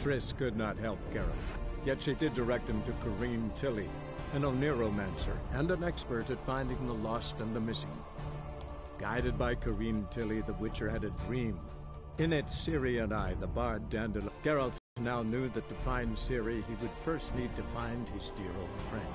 Triss could not help Geralt, yet she did direct him to Corrine Tilly, an Oneiromancer and an expert at finding the lost and the missing. Guided by Corrine Tilly, the Witcher had a dream. In it, Ciri and I, the bard Dandelion. Geralt now knew that to find Ciri, he would first need to find his dear old friend.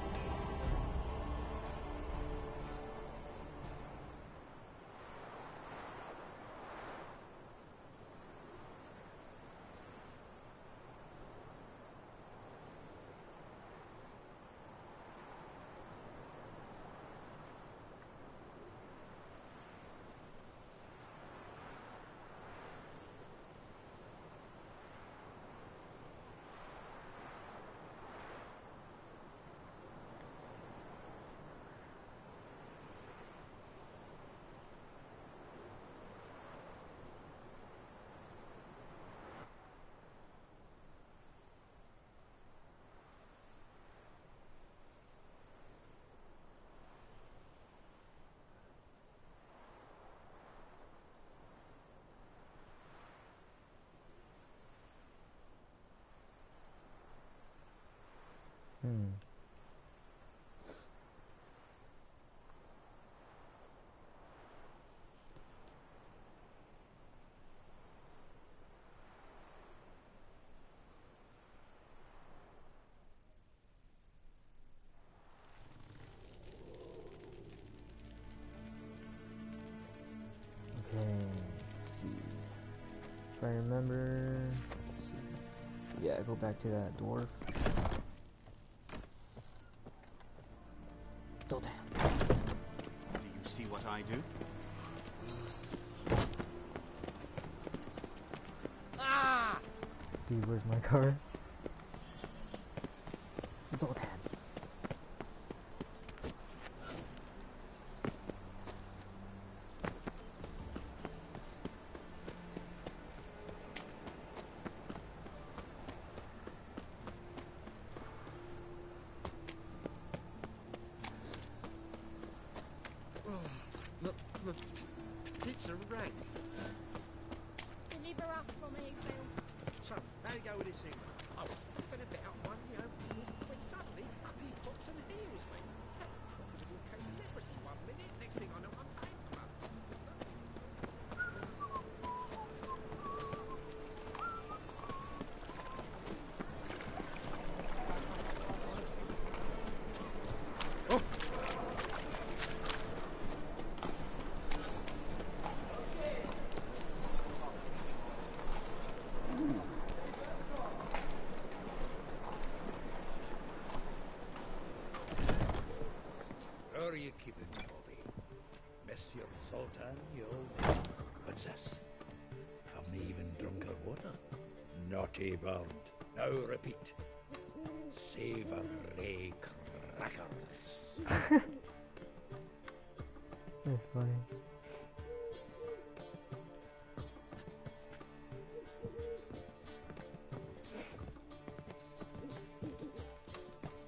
Okay, let's see. If I remember, let's see. Yeah, go back to that dwarf. Zoltan. Do you see what I do? Ah! Dude, where's my car? Zoltan. It's a rag. Deliver us from here, Phil. So, how you go with this thing? I was laughing a bit up one, business when suddenly up he pops and heals me. Had a profitable case of leprosy 1 minute, next thing I know I'm bankrupt. Where are you keeping me, Bobby? Monsieur Zoltan, you old... What's this? Haven't even drunk her water? Naughty bird. Now repeat. Savory crackers. That's funny.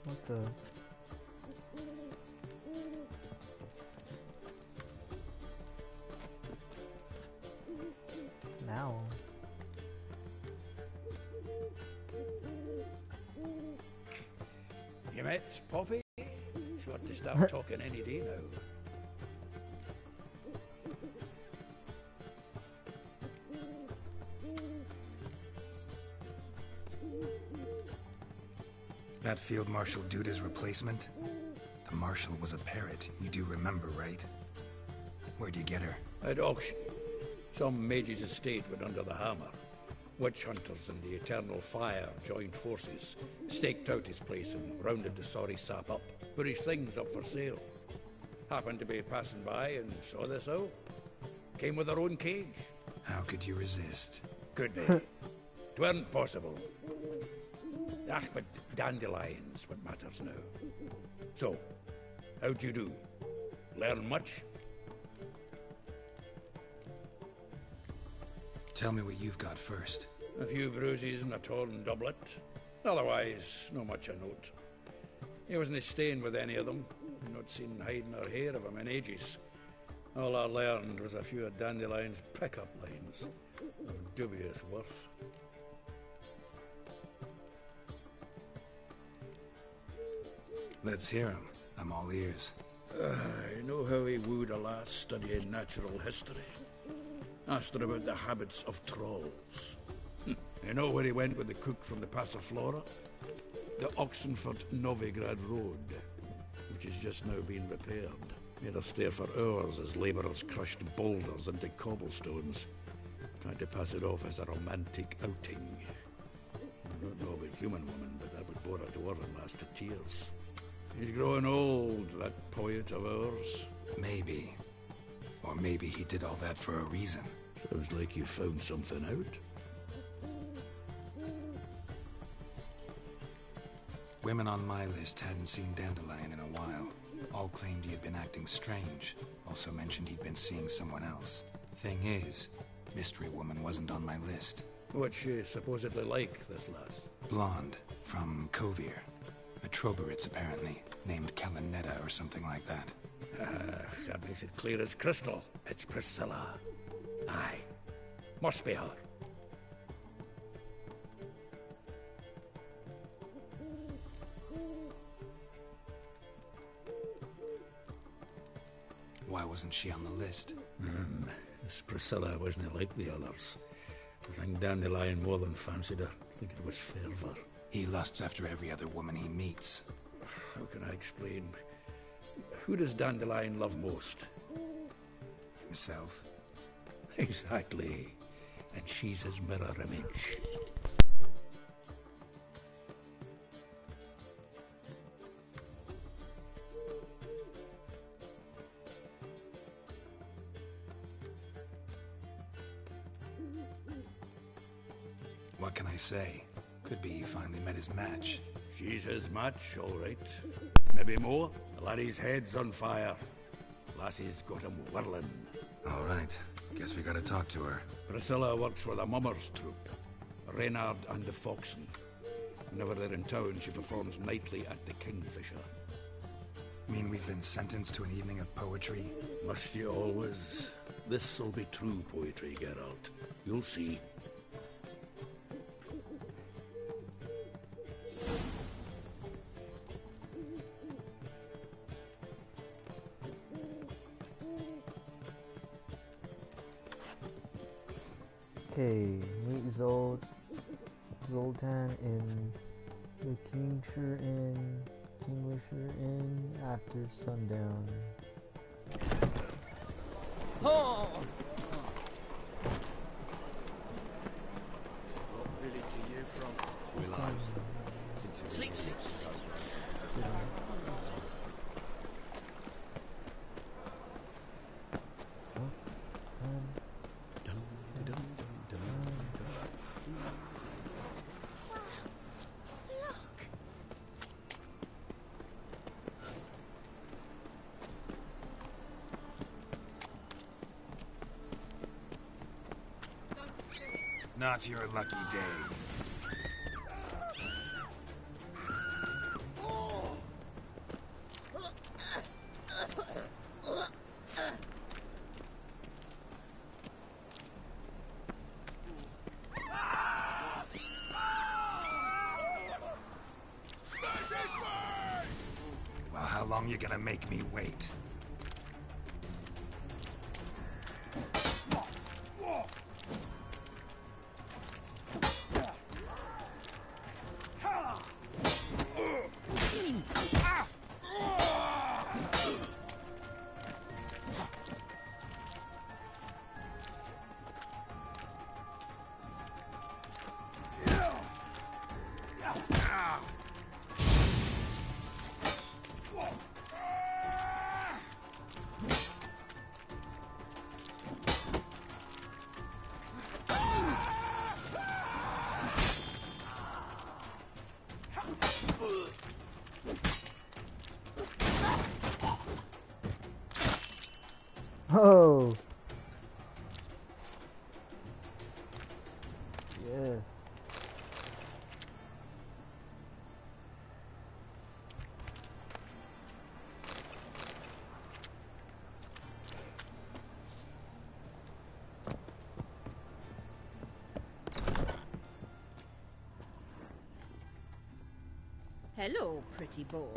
What the... Now. You met Poppy? She ought to start talking any day now. That Field Marshal Duda's replacement? The Marshal was a parrot, you do remember, right? Where'd you get her? At auction. Some mage's estate went under the hammer. Witch hunters and the Eternal Fire joined forces, staked out his place and rounded the sorry sap up, put his things up for sale. Happened to be passing by and saw this out. Came with her own cage. How could you resist? Could be. 'Tweren't possible. Ah, but dandelions what matters now. So, how'd you do? Learn much? Tell me what you've got first. A few bruises and a torn doublet. Otherwise, no much a note. He wasn't staying with any of them. I'd not seen hiding or hair of him in ages. All I learned was a few of Dandelion's pick-up lines of dubious worth. Let's hear him. I'm all ears. I know how he wooed a lass studying natural history. Asked her about the habits of trolls. You know where he went with the cook from the Passiflora? The Oxenford-Novigrad Road, which is just now being repaired. Made her stare for hours as labourers crushed boulders into cobblestones, trying to pass it off as a romantic outing. I don't know about human woman, but that would bore a dwarven lass to tears. He's growing old, that poet of ours. Maybe. Or maybe he did all that for a reason. Sounds like you found something out. Women on my list hadn't seen Dandelion in a while. All claimed he had been acting strange. Also mentioned he'd been seeing someone else. Thing is, Mystery Woman wasn't on my list. What's she supposedly like, this lass? Blonde, from Kovir. A Troberitz, apparently, named Kalanetta or something like that. That makes it clear as crystal. It's Priscilla. Aye. Must be her. Why wasn't she on the list? This Priscilla wasn't like the others. I think Dandelion more than fancied her. I think it was fervour. He lusts after every other woman he meets. How can I explain? Who does Dandelion love most? Himself. Exactly. And she's his mirror image. What can I say? Could be he finally met his match. She's his match, all right. Maybe more. The laddie's head's on fire. Lassie's got him whirling. All right. Guess we gotta talk to her. Priscilla works for the Mummers troupe. Reynard and the Foxen. Whenever they're in town, she performs nightly at the Kingfisher. Mean we've been sentenced to an evening of poetry? Must you always? This'll be true poetry, Geralt. You'll see. Okay, meet Zoltan in the Kingfisher Inn after sundown. Oh! What village are you from? Willows. Sleep, sleep, sleep. Not your lucky day. Well, how long you gonna make me wait? Oh! Yes. Hello, pretty boy.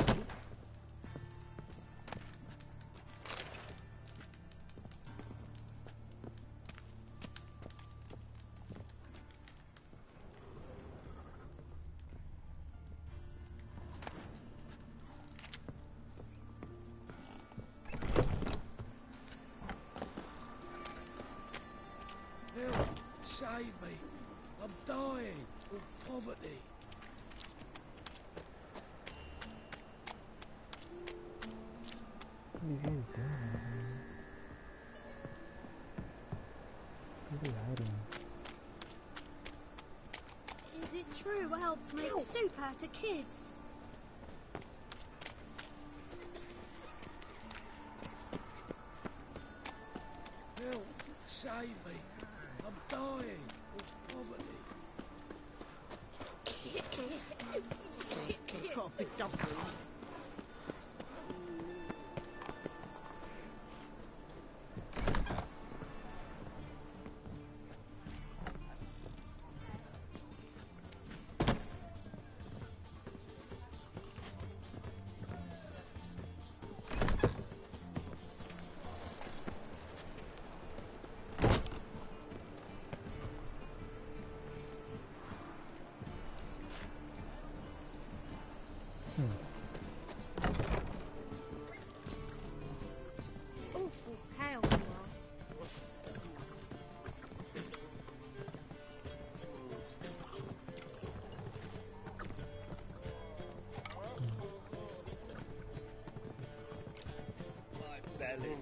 save me. I'm dying of poverty. What are these guys doing? Where are they hiding? Is it true elves make soup out of kids? Help, save me. I'm dying of poverty. Got a big dump for you. Awful hell you are. My belly,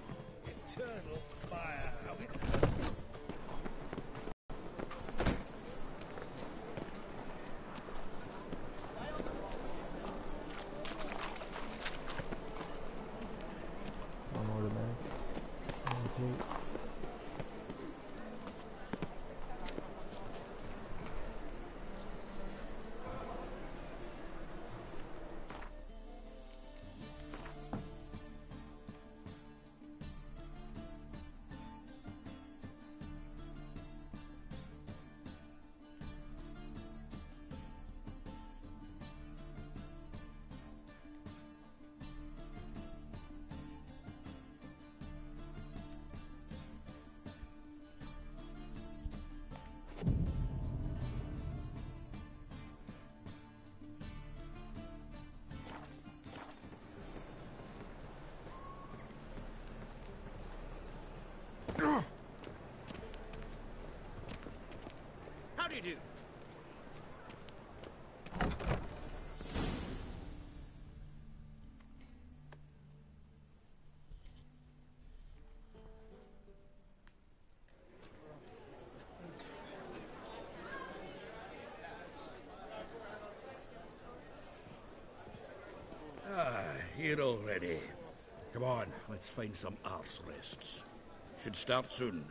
eternal fire, how it hurts. One automatic. Okay. How do you do? Here already. Come on, let's find some arse rests. Should start soon.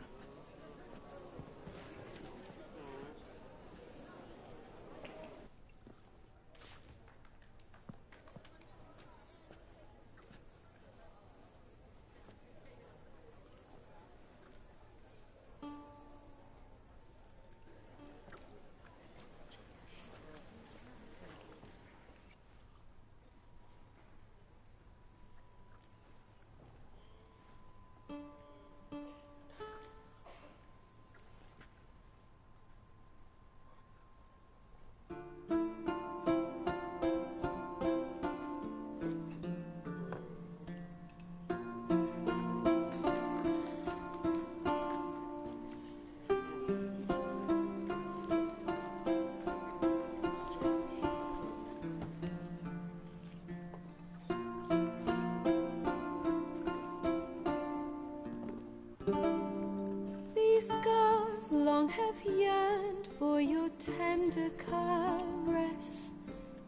These scars long have yearned for your tender caress,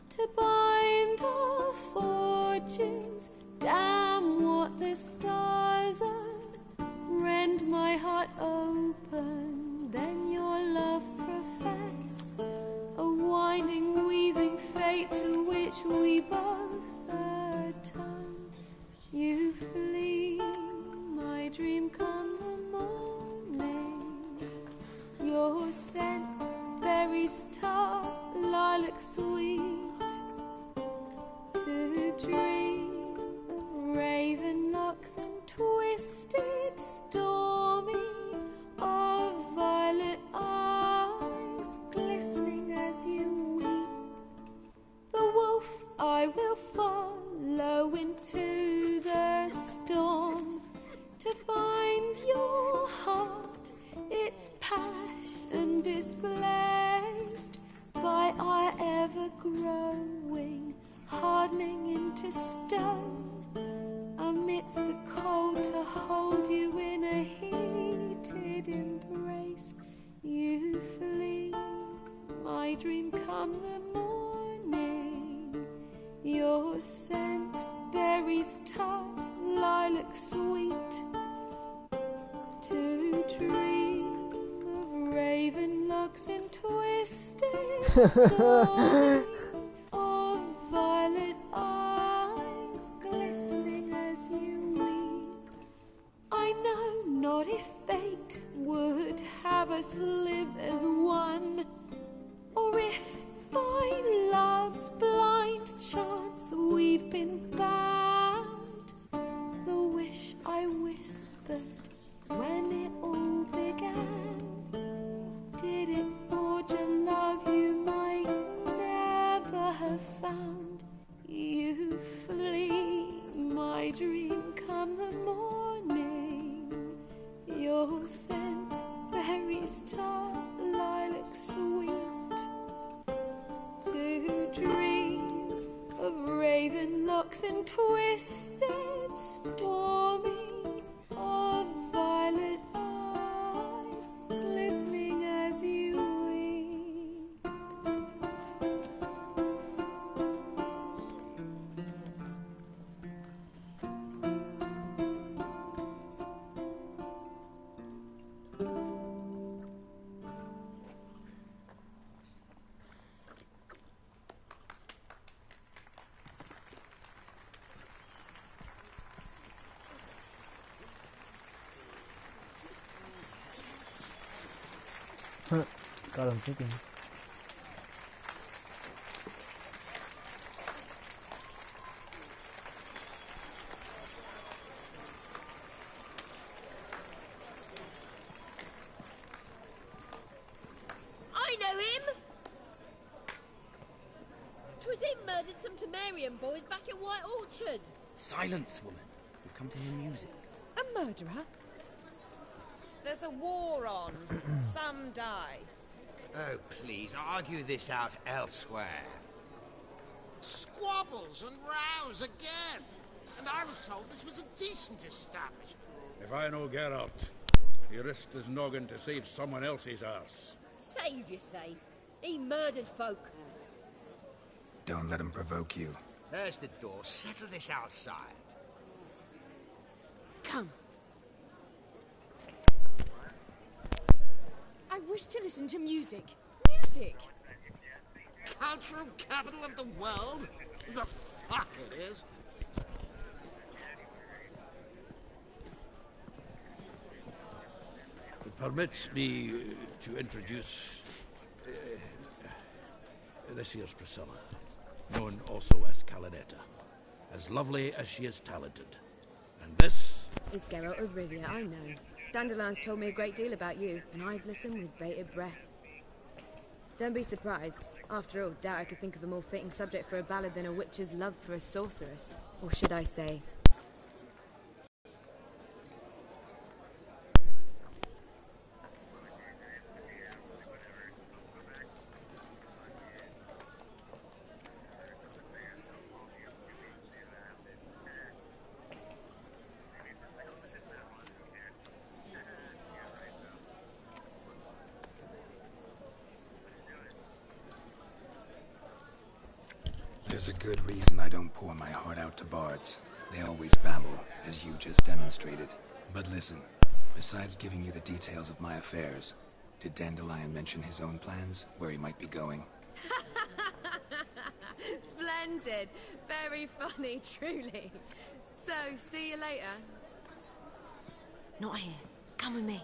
to bind our fortunes. Damn what the stars are. Rend my heart open, then your love profess. A winding, weaving fate to which we both atone. You flee, my dream come the morning. Your scent, berries tart, lilac sweet. To dream of raven locks and twisted, stormy, of violet eyes glistening as you weep. The wolf I will follow into the storm, to find your heart, its passion displaced by our ever-growing, hardening into stone. Amidst the cold to hold you in a heated embrace, you flee. My dream come the morning, your scent, berries tart, lilac sweet. To dream of raven locks and twisted story of violet eyes glistening as you weep. I know not if fate would have us live as one, or if by love's blind chance we've been bound. The wish I whispered when it all began, did it forge a love you might never have found? You flee, my dream come the morning, your scent, berries tart, lilac sweet. To dream of raven locks and twisted stormy, of violet eyes glistening as you weep. Got him thinking. I know him! 'Twas him murdered some Temerian boys back at White Orchard. Silence, woman. We've come to hear music. A murderer? There's a war on. Some die. Oh, please, argue this out elsewhere. Squabbles and rows again. And I was told this was a decent establishment. If I know Geralt, he risked his noggin to save someone else's arse. Save, you say? He murdered folk. Don't let him provoke you. There's the door. Settle this outside. Come. I wish to listen to music. Music! Cultural capital of the world? The fuck it is. It permits me to introduce... this here's Priscilla, known also as Calinetta. As lovely as she is talented. And this... It's Geralt of Rivia, I know. Dandelion's told me a great deal about you, and I've listened with bated breath. Don't be surprised. After all, doubt I could think of a more fitting subject for a ballad than a witch's love for a sorceress. Or should I say... There's a good reason I don't pour my heart out to bards. They always babble, as you just demonstrated. But listen, besides giving you the details of my affairs, did Dandelion mention his own plans, where he might be going? Splendid! Very funny, truly. So, see you later. Not here. Come with me.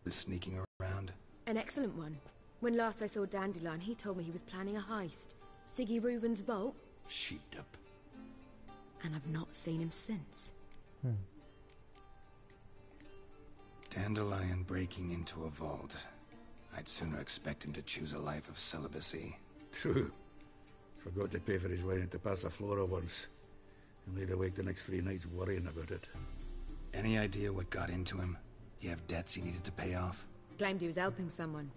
The sneaking around? An excellent one. When last I saw Dandelion, he told me he was planning a heist. Siggy Reuven's vault. Sheeped up. And I've not seen him since. Dandelion breaking into a vault. I'd sooner expect him to choose a life of celibacy. True. Forgot to pay for his wine to Passiflora once. And laid awake the next 3 nights worrying about it. Any idea what got into him? He have debts he needed to pay off? Claimed he was helping someone.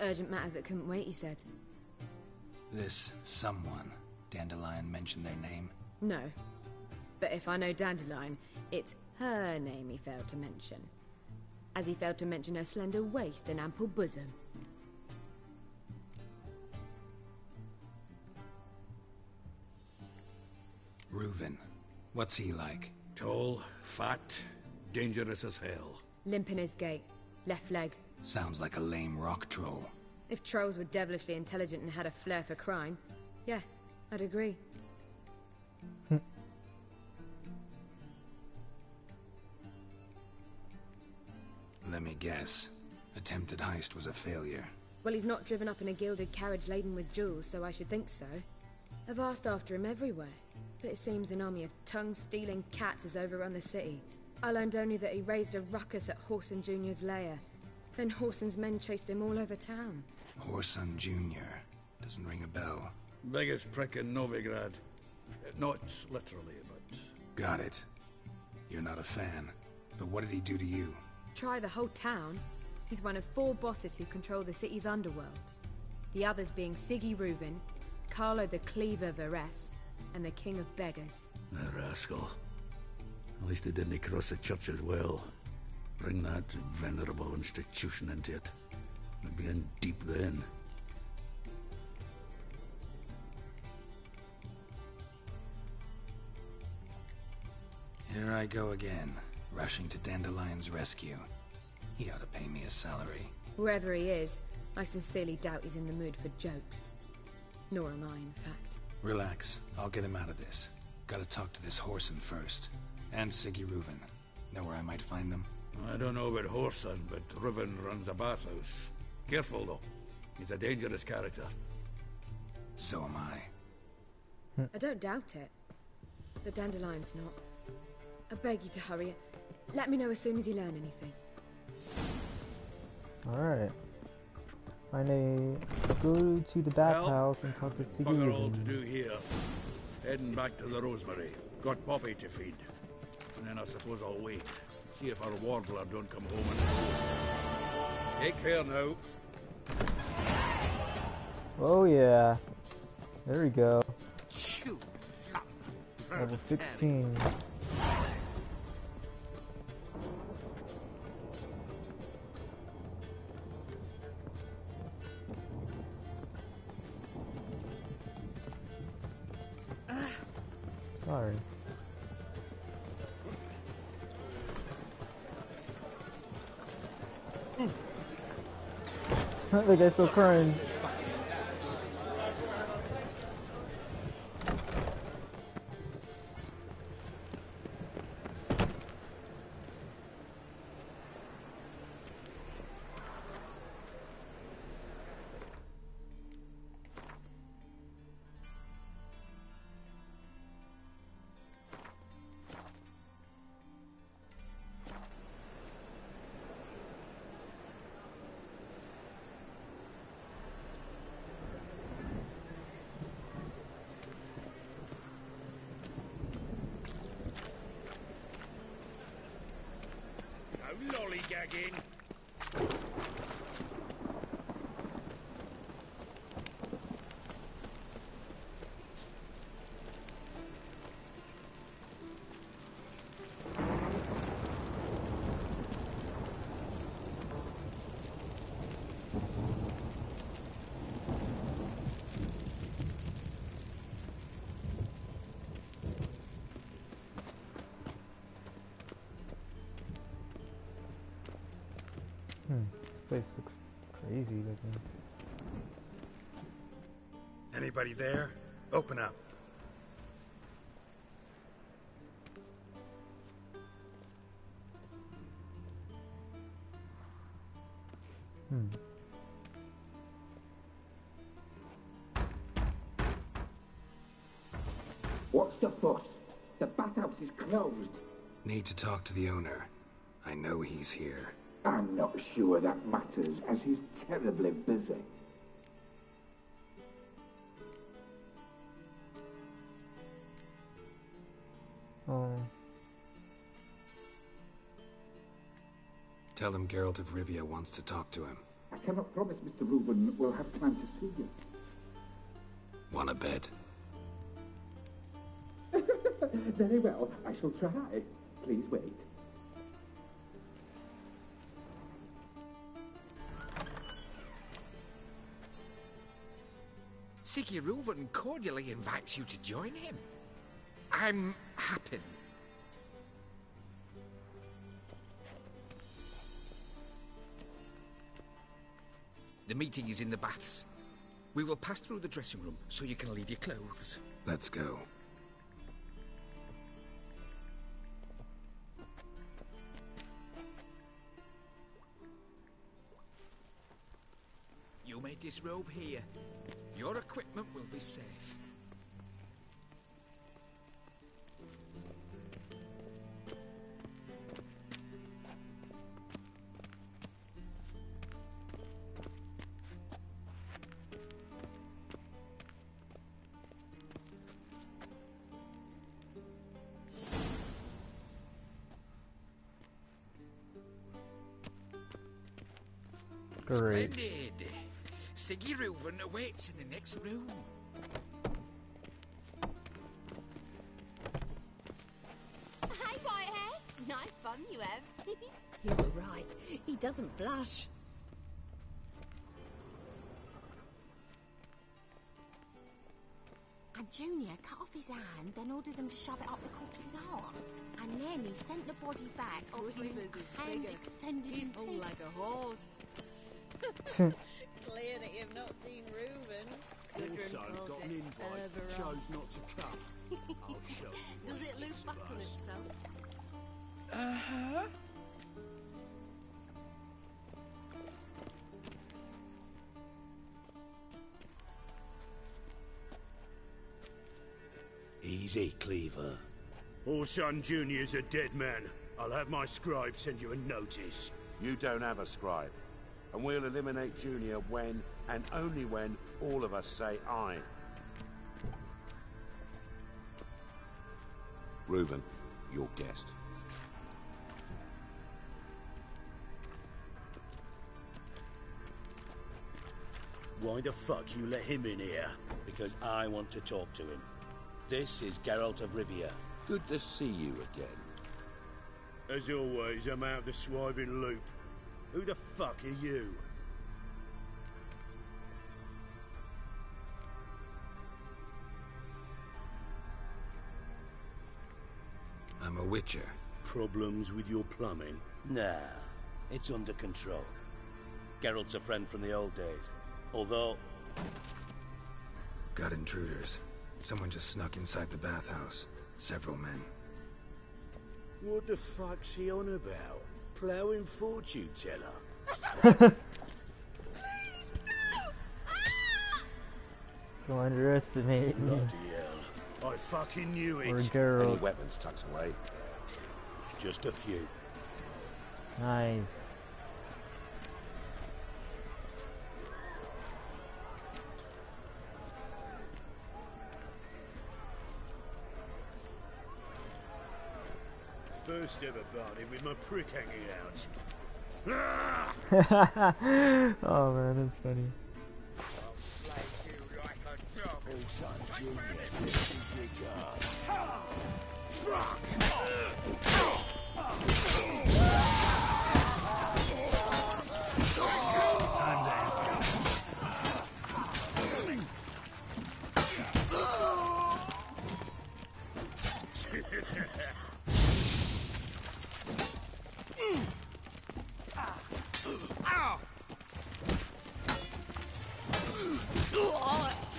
Urgent matter that couldn't wait, he said. This someone, Dandelion mentioned their name? No. But if I know Dandelion, it's her name he failed to mention. As he failed to mention her slender waist and ample bosom. Reuven. What's he like? Tall, fat, dangerous as hell. Limp in his gait. Left leg. Sounds like a lame rock troll. If trolls were devilishly intelligent and had a flair for crime, yeah, I'd agree. Let me guess. Attempted heist was a failure. Well, he's not driven up in a gilded carriage laden with jewels, so I should think so. I've asked after him everywhere, but it seems an army of tongue-stealing cats has overrun the city. I learned only that he raised a ruckus at Horson Jr.'s lair. Then Horson's men chased him all over town. Horson Jr. Doesn't ring a bell. Biggest prick in Novigrad. Not literally, but... Got it. You're not a fan. But what did he do to you? Try the whole town. He's one of 4 bosses who control the city's underworld. The others being Siggy Reuven, Carlo the Cleaver Varese, and the King of Beggars. The rascal. At least he didn't cross the church as well. Bring that venerable institution into it. We'd be in deep then. Here I go again, rushing to Dandelion's rescue. He ought to pay me a salary. Wherever he is, I sincerely doubt he's in the mood for jokes. Nor am I, in fact. Relax. I'll get him out of this. Gotta talk to this Horson first. And Siggy Reuven. Know where I might find them? I don't know about Horson, but Reuven runs a bathhouse. Careful, though. He's a dangerous character. So am I. I don't doubt it. But Dandelion's not. I beg you to hurry. Let me know as soon as you learn anything. Alright. Go to the bathhouse and talk to Siggy Bugger all Reuven. to do here. Heading back to the Rosemary. Got Poppy to feed. And then I suppose I'll wait. See if our warbler don't come home and... Take care now. Oh yeah. There we go. Level 16. Sorry. The guy's still crying. Lollygagging. This place looks crazy looking. Anybody there? Open up. What's the fuss? The bathhouse is closed. Need to talk to the owner. I know he's here. I'm not sure that matters, as he's terribly busy. Tell him Geralt of Rivia wants to talk to him. I cannot promise Mr. Reuben will have time to see you. Wanna bet? Very well, I shall try. Please wait. Siggy Reuven cordially invites you to join him. I'm happy. The meeting is in the baths. We will pass through the dressing room so you can leave your clothes. Let's go. You may disrobe here. Your equipment will be safe. Great. Splendid. Siggy Reuven awaits in the next room. Hey, Whitehair. Nice bum you have. You were right. He doesn't blush. And Junior cut off his hand, then ordered them to shove it up the corpse's arse. And then he sent the body back, offering a hand extended in He's peace. all like a horse. Clear that you've not seen Reuben. Also got an invite, but chose not to come. I'll show you. Does it loop buckle itself? Uh-huh. Easy, Cleaver. Orson Jr.'s a dead man. I'll have my scribe send you a notice. You don't have a scribe. And we'll eliminate Junior when, and only when, all of us say aye. Reuven, your guest. Why the fuck you let him in here? Because I want to talk to him. This is Geralt of Rivia. Good to see you again. As always, I'm out of the swiving loop. Who the fuck are you? I'm a witcher. Problems with your plumbing? Nah, it's under control. Geralt's a friend from the old days. Although... Got intruders. Someone just snuck inside the bathhouse. Several men. What the fuck's he on about? Ploughing fortune teller? Don't underestimate me. Bloody hell. I fucking knew it. Or Geralt. Any weapons tucked away? Just a few. Nice. First ever party with my prick hanging out. Oh man, that's funny.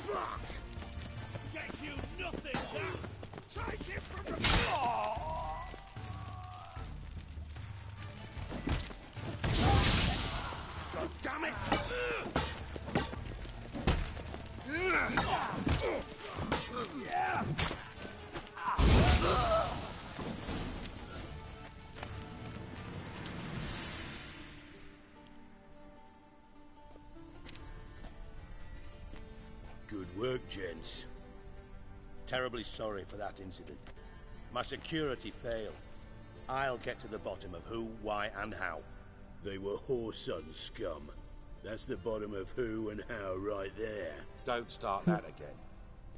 Fuck! Guess you nothing, huh? Take it from the floor! God damn it! Yeah! Good work, gents. Terribly sorry for that incident. My security failed. I'll get to the bottom of who, why, and how. They were Whoreson scum. That's the bottom of who and how right there. Don't start that again.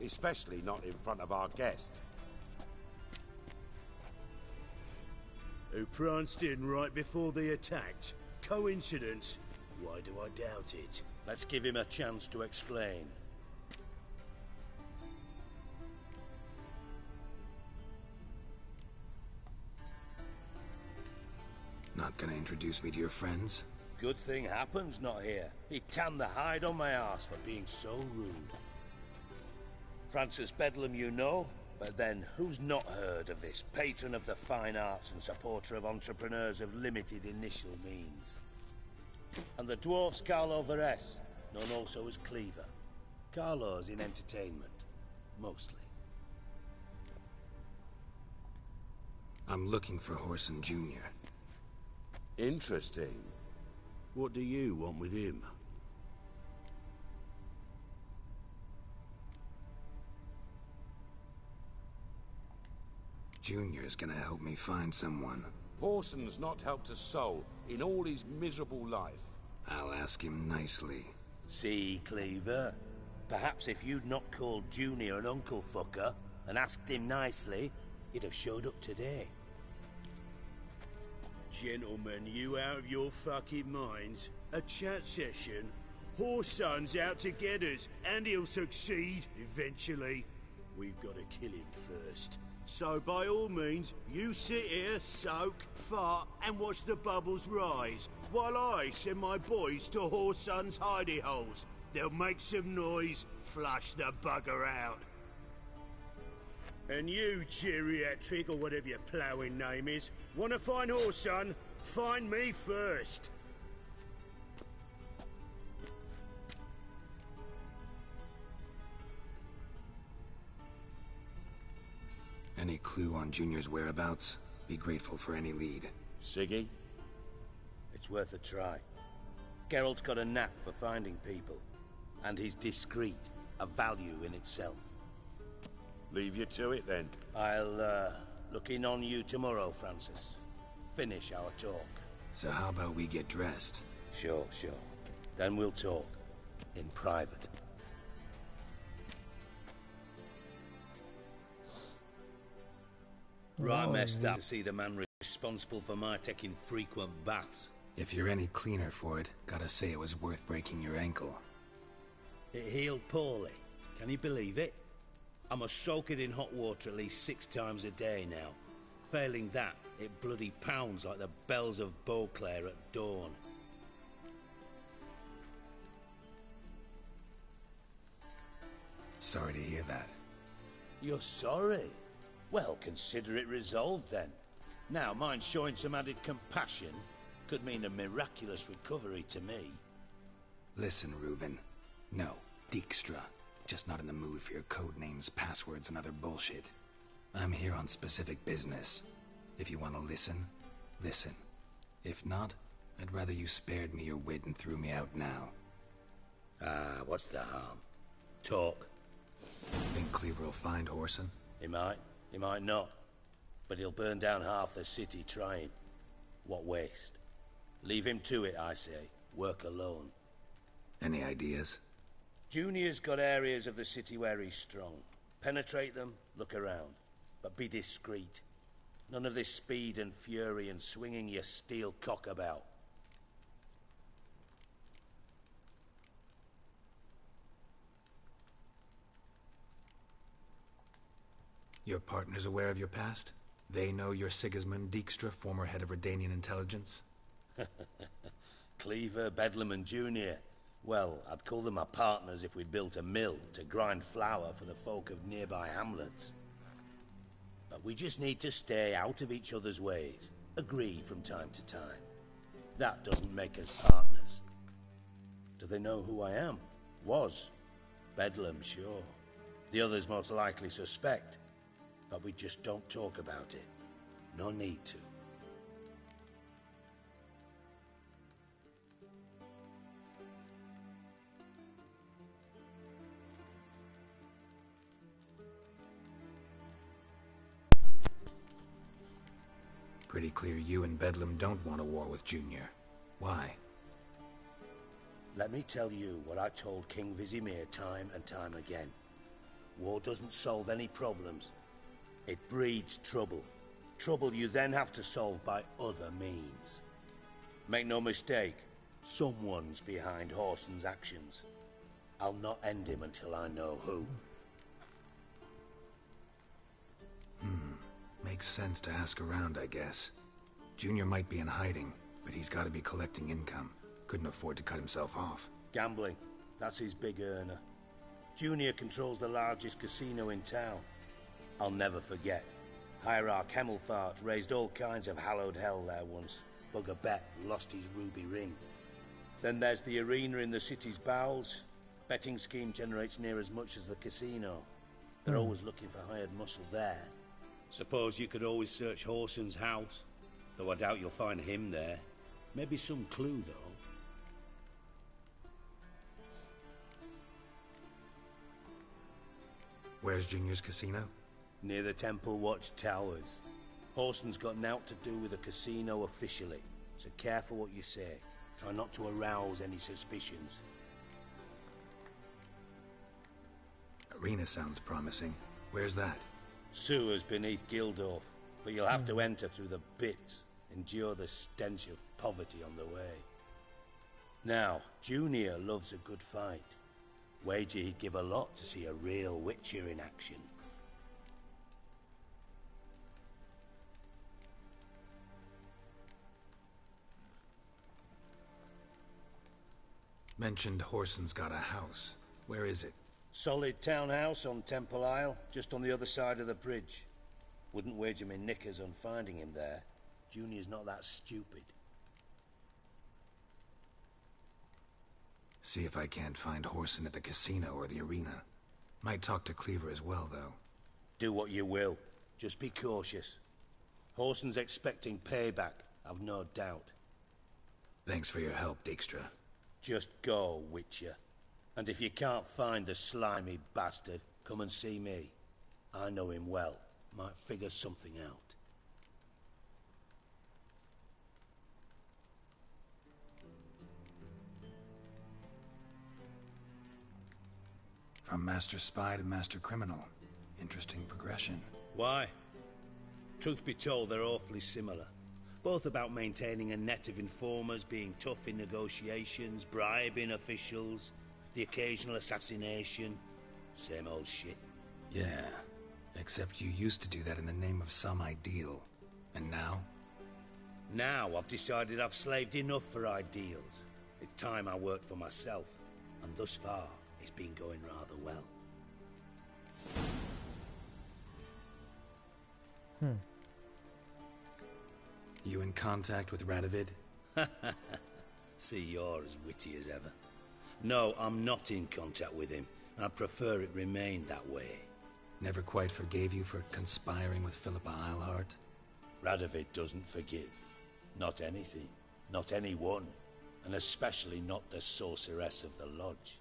Especially not in front of our guest. Who pranced in right before they attacked. Coincidence? Why do I doubt it? Let's give him a chance to explain. Not gonna introduce me to your friends? Good thing Happen's not here. He tanned the hide on my ass for being so rude. Francis Bedlam you know, but then who's not heard of this patron of the fine arts and supporter of entrepreneurs of limited initial means? And the dwarf's Carlo Veres, known also as Cleaver. Carlo's in entertainment, mostly. I'm looking for Whoreson Jr. Interesting. What do you want with him? Junior's gonna help me find someone. Whoreson's not helped a soul in all his miserable life. I'll ask him nicely. See, Cleaver? Perhaps if you'd not called Junior an uncle fucker and asked him nicely, he'd have showed up today. Gentlemen, you out of your fucking minds? A chat session? Whoreson's out to get us, and he'll succeed, eventually. We've got to kill him first. So by all means, you sit here, soak, fart, and watch the bubbles rise, while I send my boys to Whoreson's hidey holes. They'll make some noise, flush the bugger out. And you, geriatric, or whatever your ploughing name is, want to find Whoreson? Find me first. Any clue on Junior's whereabouts? Be grateful for any lead. Siggy? It's worth a try. Geralt's got a knack for finding people. And he's discreet, a value in itself. Leave you to it, then. I'll, look in on you tomorrow, Francis. Finish our talk. So how about we get dressed? Sure. Then we'll talk. In private. Right messed up to see the man responsible for my taking frequent baths. If you're any cleaner for it, gotta say it was worth breaking your ankle. It healed poorly. Can you believe it? I must soak it in hot water at least 6 times a day now. Failing that, it bloody pounds like the bells of Beauclair at dawn. Sorry to hear that. You're sorry? Well, consider it resolved then. Now, mind showing some added compassion could mean a miraculous recovery to me. Listen, Reuven. No, Dijkstra. Just not in the mood for your code names, passwords, and other bullshit. I'm here on specific business. If you want to listen, listen. If not, I'd rather you spared me your wit and threw me out now. What's the harm? Talk. Think Cleaver will find Whoreson? He might not. But he'll burn down half the city trying. What waste? Leave him to it, I say. Work alone. Any ideas? Junior's got areas of the city where he's strong. Penetrate them, look around. But be discreet. None of this speed and fury and swinging your steel cock about. Your partner's aware of your past? They know you're Sigismund Dijkstra, former head of Redanian intelligence? Cleaver, Bedlam and Junior. Well, I'd call them my partners if we'd built a mill to grind flour for the folk of nearby hamlets. But we just need to stay out of each other's ways. Agree from time to time. That doesn't make us partners. Do they know who I am? Was. Bedlam, sure. The others most likely suspect. But we just don't talk about it. No need to. Pretty clear you and Bedlam don't want a war with Junior. Why? Let me tell you what I told King Vizimir time and time again. War doesn't solve any problems. It breeds trouble. Trouble you then have to solve by other means. Make no mistake, someone's behind Whoreson's actions. I'll not end him until I know who. Makes sense to ask around, I guess. Junior might be in hiding, but he's got to be collecting income. Couldn't afford to cut himself off. Gambling. That's his big earner. Junior controls the largest casino in town. I'll never forget. Hierarch Hemmelfart raised all kinds of hallowed hell there once. Bugger Bet lost his ruby ring. Then there's the arena in the city's bowels. Betting scheme generates near as much as the casino. They're always looking for hired muscle there. Suppose you could always search Whoreson's house. Though I doubt you'll find him there. Maybe some clue, though. Where's Junior's casino? Near the Temple Watch Towers. Whoreson's got nought to do with the casino officially, so careful what you say. Try not to arouse any suspicions. Arena sounds promising. Where's that? Sewers beneath Gildorf, but you'll have to enter through the pits, endure the stench of poverty on the way. Now, Junior loves a good fight. Wager he'd give a lot to see a real Witcher in action. Mentioned Whoreson's got a house. Where is it? Solid townhouse on Temple Isle, just on the other side of the bridge. Wouldn't wager me knickers on finding him there. Junior's not that stupid. See if I can't find Whoreson at the casino or the arena. Might talk to Cleaver as well, though. Do what you will. Just be cautious. Whoreson's expecting payback, I've no doubt. Thanks for your help, Dijkstra. Just go, Witcher. And if you can't find the slimy bastard, come and see me. I know him well. Might figure something out. From Master Spy to Master Criminal. Interesting progression. Why? Truth be told, they're awfully similar. Both about maintaining a net of informers, being tough in negotiations, bribing officials, the occasional assassination. Same old shit. Yeah, except you used to do that in the name of some ideal. And now? Now I've decided I've slaved enough for ideals. It's time I worked for myself. And thus far, it's been going rather well. You in contact with Radovid? See, you're as witty as ever. No, I'm not in contact with him. I'd prefer it remained that way. Never quite forgave you for conspiring with Philippa Eilhart? Radovid doesn't forgive. Not anything. Not anyone. And especially not the sorceress of the Lodge.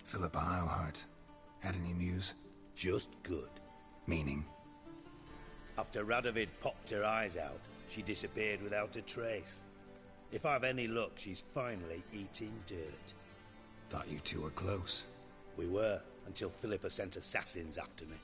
Philippa Eilhart. Had any news? Just good. Meaning? After Radovid popped her eyes out, she disappeared without a trace. If I've any luck, she's finally eating dirt. Thought you two were close. We were, until Philippa sent assassins after me.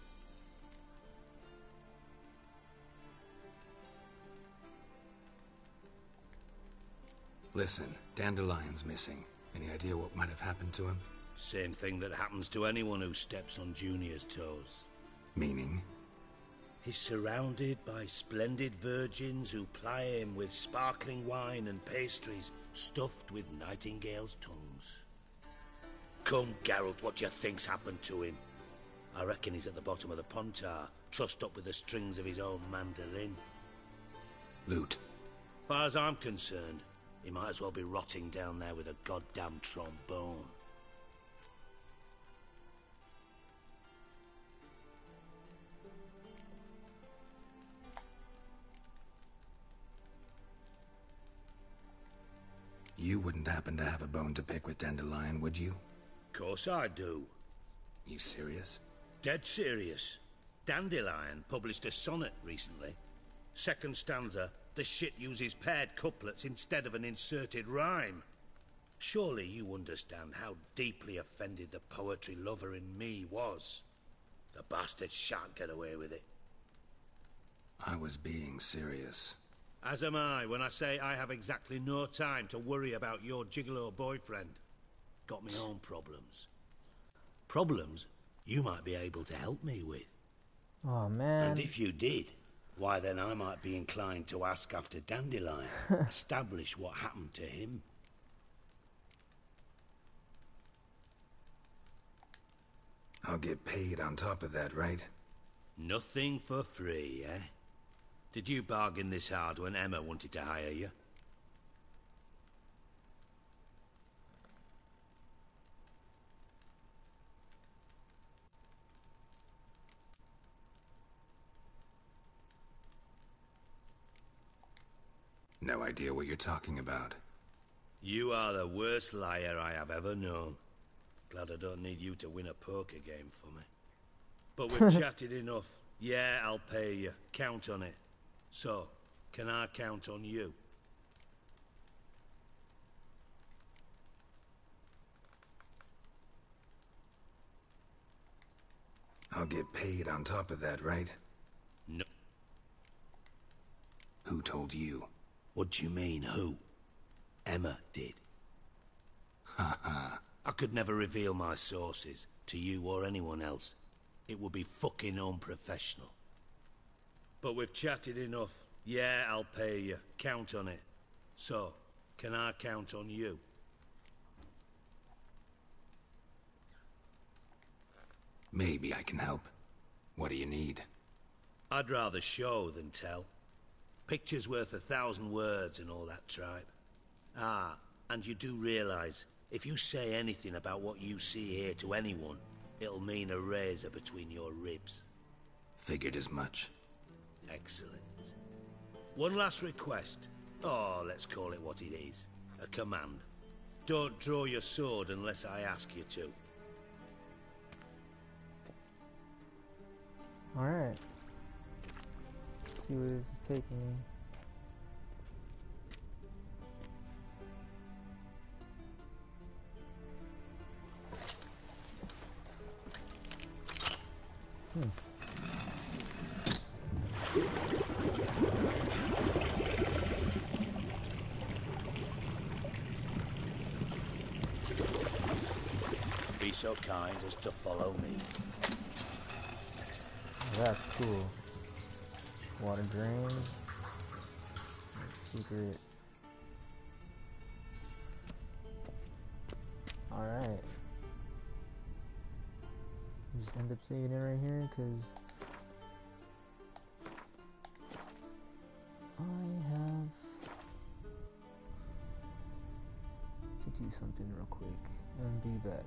Listen, Dandelion's missing. Any idea what might have happened to him? Same thing that happens to anyone who steps on Junior's toes. Meaning? He's surrounded by splendid virgins who ply him with sparkling wine and pastries stuffed with nightingales' tongues. Come, Geralt, what do you think's happened to him? I reckon he's at the bottom of the Pontar, trussed up with the strings of his own mandolin. Loot. Far as I'm concerned, he might as well be rotting down there with a goddamn trombone. You wouldn't happen to have a bone to pick with Dandelion, would you? Course I do. You serious? Dead serious. Dandelion published a sonnet recently. Second stanza, the shit uses paired couplets instead of an inserted rhyme. Surely you understand how deeply offended the poetry lover in me was. The bastard shan't get away with it. I was being serious. As am I when I say I have exactly no time to worry about your gigolo boyfriend. Got me own problems. Problems you might be able to help me with. Oh, man. And if you did, why then I might be inclined to ask after Dandelion, establish what happened to him. I'll get paid on top of that, right? Nothing for free, eh? Did you bargain this hard when Emma wanted to hire you? No idea what you're talking about. You are the worst liar I have ever known. Glad I don't need you to win a poker game for me. But we've chatted enough. Yeah, I'll pay you. Count on it. So, can I count on you? I'll get paid on top of that, right? No. Who told you? What do you mean, who? Emma did. Haha. I could never reveal my sources to you or anyone else. It would be fucking unprofessional. But we've chatted enough. Yeah, I'll pay you. Count on it. So, can I count on you? Maybe I can help. What do you need? I'd rather show than tell. Picture's worth 1,000 words and all that tripe. Ah, and you do realise, if you say anything about what you see here to anyone, it'll mean a razor between your ribs. Figured as much. Excellent. One last request. Oh, let's call it what it is. A command. Don't draw your sword unless I ask you to. Alright. Let's see where this is taking me. Be so kind as to follow me. That's cool. Water drain. Secret. Alright. Just end up saving it right here because I have to do something real quick and be back.